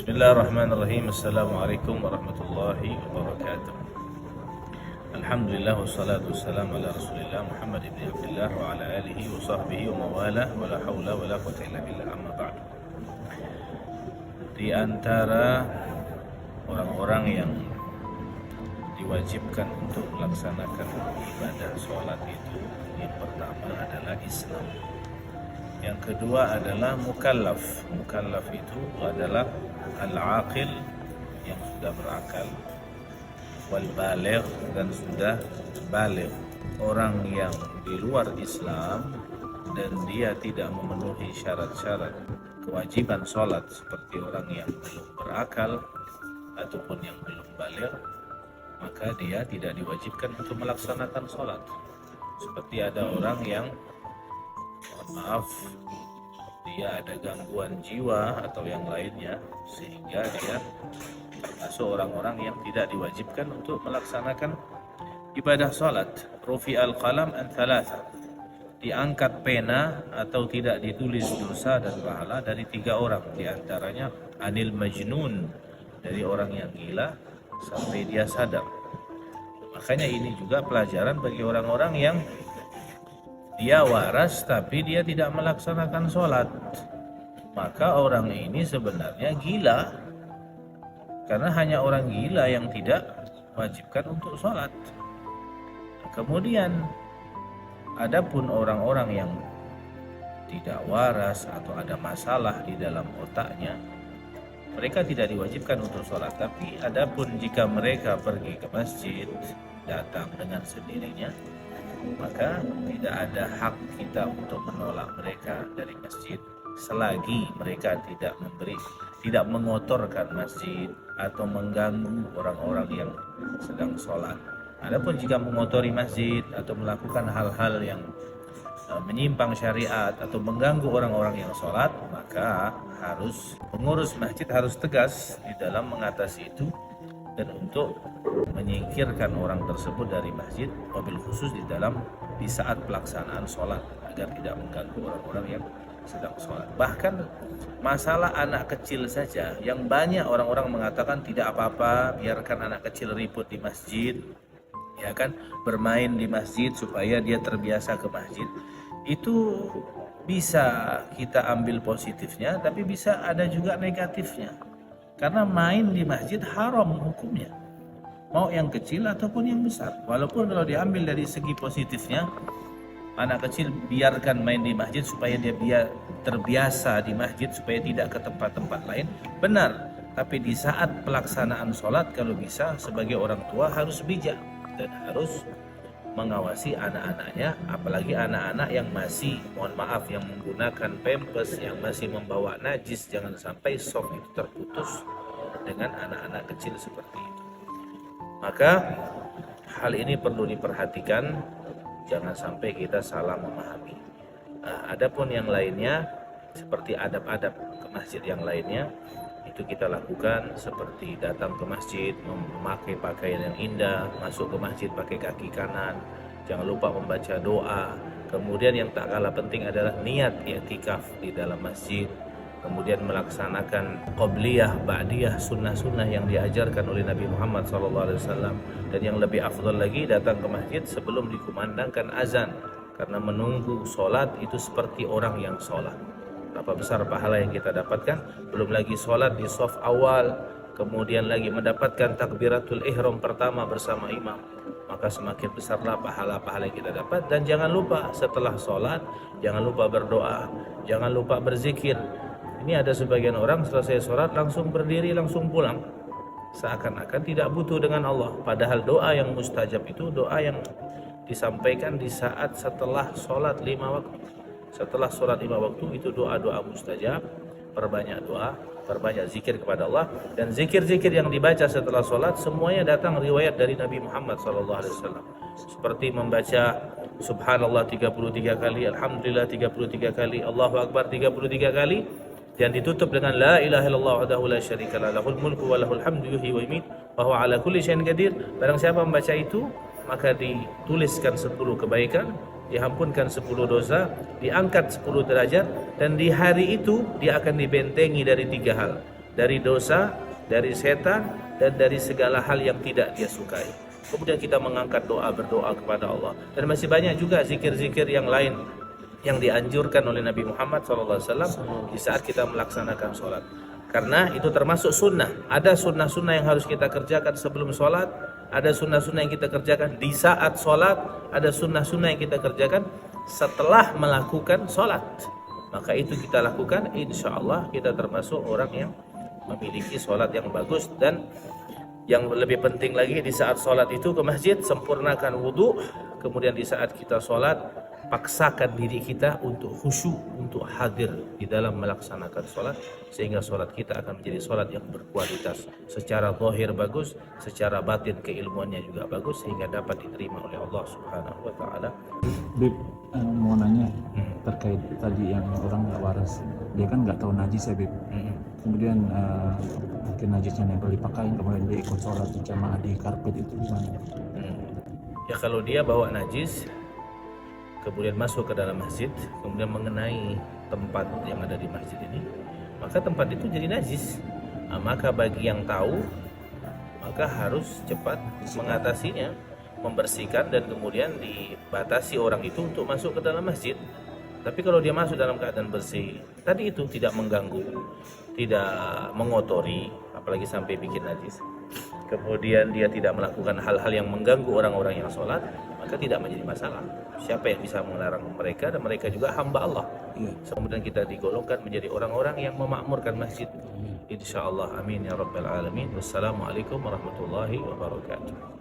Bismillahirrahmanirrahim. Assalamualaikum warahmatullahi wabarakatuh. Alhamdulillah wassalatu wassalamu ala Rasulillah Muhammad ibn Abdullah wa ala alihi wa sahbihi wa mawalah wa la hawla wa la quwwata illa billah, amma ba'd. Di antara orang-orang yang diwajibkan untuk melaksanakan ibadah sholat itu, yang pertama adalah Islam. Yang kedua adalah mukallaf. Mukallaf itu adalah al-aqil, yang sudah berakal, wal baligh, dan sudah baligh. Orang yang di luar Islam dan dia tidak memenuhi syarat-syarat kewajiban sholat, seperti orang yang belum berakal ataupun yang belum baligh, maka dia tidak diwajibkan untuk melaksanakan sholat. Seperti ada orang yang, mohon maaf, dia ada gangguan jiwa atau yang lainnya, sehingga dia termasuk orang-orang yang tidak diwajibkan untuk melaksanakan ibadah sholat. Rufi'al qalam an thalatha, diangkat pena atau tidak ditulis dosa dan pahala dari 3 orang, diantaranya anil majnun, dari orang yang gila sampai dia sadar. Makanya ini juga pelajaran bagi orang-orang yang dia waras tapi dia tidak melaksanakan sholat. Maka orang ini sebenarnya gila, karena hanya orang gila yang tidak wajibkan untuk sholat. Kemudian adapun orang-orang yang tidak waras atau ada masalah di dalam otaknya, mereka tidak diwajibkan untuk sholat. Tapi adapun jika mereka pergi ke masjid, datang dengan sendirinya, maka tidak ada hak kita untuk menolak mereka dari masjid selagi mereka tidak mengotorkan masjid atau mengganggu orang-orang yang sedang sholat. Adapun jika mengotori masjid atau melakukan hal-hal yang menyimpang syariat atau mengganggu orang-orang yang sholat, maka pengurus masjid harus tegas di dalam mengatasi itu dan untuk menyingkirkan orang tersebut dari masjid, wabil khusus di saat pelaksanaan sholat, agar tidak mengganggu orang-orang yang sedang sholat. Bahkan masalah anak kecil saja, yang banyak orang-orang mengatakan tidak apa-apa, biarkan anak kecil ribut di masjid, ya kan, bermain di masjid supaya dia terbiasa ke masjid. Itu bisa kita ambil positifnya, tapi bisa ada juga negatifnya. Karena main di masjid haram hukumnya, mau yang kecil ataupun yang besar. Walaupun kalau diambil dari segi positifnya, anak kecil biarkan main di masjid supaya dia terbiasa di masjid, supaya tidak ke tempat-tempat lain, benar. Tapi di saat pelaksanaan sholat, kalau bisa sebagai orang tua harus bijak dan harus mengawasi anak-anaknya, apalagi anak-anak yang masih, mohon maaf, yang menggunakan pampers, yang masih membawa najis. Jangan sampai soft itu terputus dengan anak-anak kecil seperti itu. Maka hal ini perlu diperhatikan, jangan sampai kita salah memahami. Adapun yang lainnya, seperti adab-adab ke masjid yang lainnya, itu kita lakukan, seperti datang ke masjid memakai pakaian yang indah, masuk ke masjid pakai kaki kanan, jangan lupa membaca doa. Kemudian yang tak kalah penting adalah niat i'tikaf di dalam masjid. Kemudian melaksanakan qobliyah, ba'diyah, sunnah-sunnah yang diajarkan oleh Nabi Muhammad SAW. Dan yang lebih afdal lagi, datang ke masjid sebelum dikumandangkan azan, karena menunggu sholat itu seperti orang yang sholat. Berapa besar pahala yang kita dapatkan, belum lagi sholat di shaf awal, kemudian lagi mendapatkan takbiratul ihram pertama bersama imam, maka semakin besarlah pahala-pahala yang kita dapat. Dan jangan lupa setelah sholat, jangan lupa berdoa, jangan lupa berzikir. Ini ada sebagian orang selesai sholat langsung berdiri, langsung pulang, seakan-akan tidak butuh dengan Allah. Padahal doa yang mustajab itu doa yang disampaikan di saat setelah sholat 5 waktu. Setelah sholat 5 waktu itu doa-doa mustajab. Perbanyak doa, perbanyak zikir kepada Allah. Dan zikir-zikir yang dibaca setelah sholat semuanya datang riwayat dari Nabi Muhammad SAW. Seperti membaca Subhanallah 33 kali, Alhamdulillah 33 kali, Allahu Akbar 33 kali, dan ditutup dengan La ilaha illallah wahdahu la syarika lah, lahul mulku wa lahul hamdu yuhyi wa yumiit wa huwa ala kulli syai'in qadir. Barang siapa membaca itu, maka dituliskan 10 kebaikan, diampunkan 10 dosa, diangkat 10 derajat, dan di hari itu dia akan dibentengi dari 3 hal. dari dosa, dari setan, dan dari segala hal yang tidak dia sukai. Kemudian kita mengangkat doa, berdoa kepada Allah. Dan masih banyak juga zikir-zikir yang lain yang dianjurkan oleh Nabi Muhammad SAW di saat kita melaksanakan sholat. Karena itu termasuk sunnah. Ada sunnah-sunnah yang harus kita kerjakan sebelum sholat, ada sunnah-sunnah yang kita kerjakan di saat sholat, ada sunnah-sunnah yang kita kerjakan setelah melakukan sholat. Maka itu kita lakukan, insya Allah kita termasuk orang yang memiliki sholat yang bagus. Dan yang lebih penting lagi, di saat sholat itu ke masjid, sempurnakan wudhu. Kemudian di saat kita sholat, paksakan diri kita untuk khusyuk, untuk hadir di dalam melaksanakan sholat, sehingga sholat kita akan menjadi sholat yang berkualitas. Secara zahir bagus, secara batin keilmuannya juga bagus, sehingga dapat diterima oleh Allah Subhanahu wa Ta'ala. Bib, mau nanya terkait tadi yang orang nggak waras, dia kan nggak tahu najis ya Bib. Kemudian mungkin najisnya nempel di pakaian, kemudian dia ikut sholat berjamaah di karpet, itu gimana? Ya kalau dia bawa najis, kemudian masuk ke dalam masjid, kemudian mengenai tempat yang ada di masjid ini, maka tempat itu jadi najis. Maka bagi yang tahu, maka harus cepat mengatasinya, membersihkan, dan kemudian dibatasi orang itu untuk masuk ke dalam masjid. Tapi kalau dia masuk dalam keadaan bersih, tadi itu tidak mengganggu, tidak mengotori, apalagi sampai bikin najis, kemudian dia tidak melakukan hal-hal yang mengganggu orang-orang yang sholat, maka tidak menjadi masalah. Siapa yang bisa melarang mereka? Dan mereka juga hamba Allah. Kemudian kita digolongkan menjadi orang-orang yang memakmurkan masjid, insya Allah. Amin ya rabbal alamin. Wassalamualaikum warahmatullahi wabarakatuh.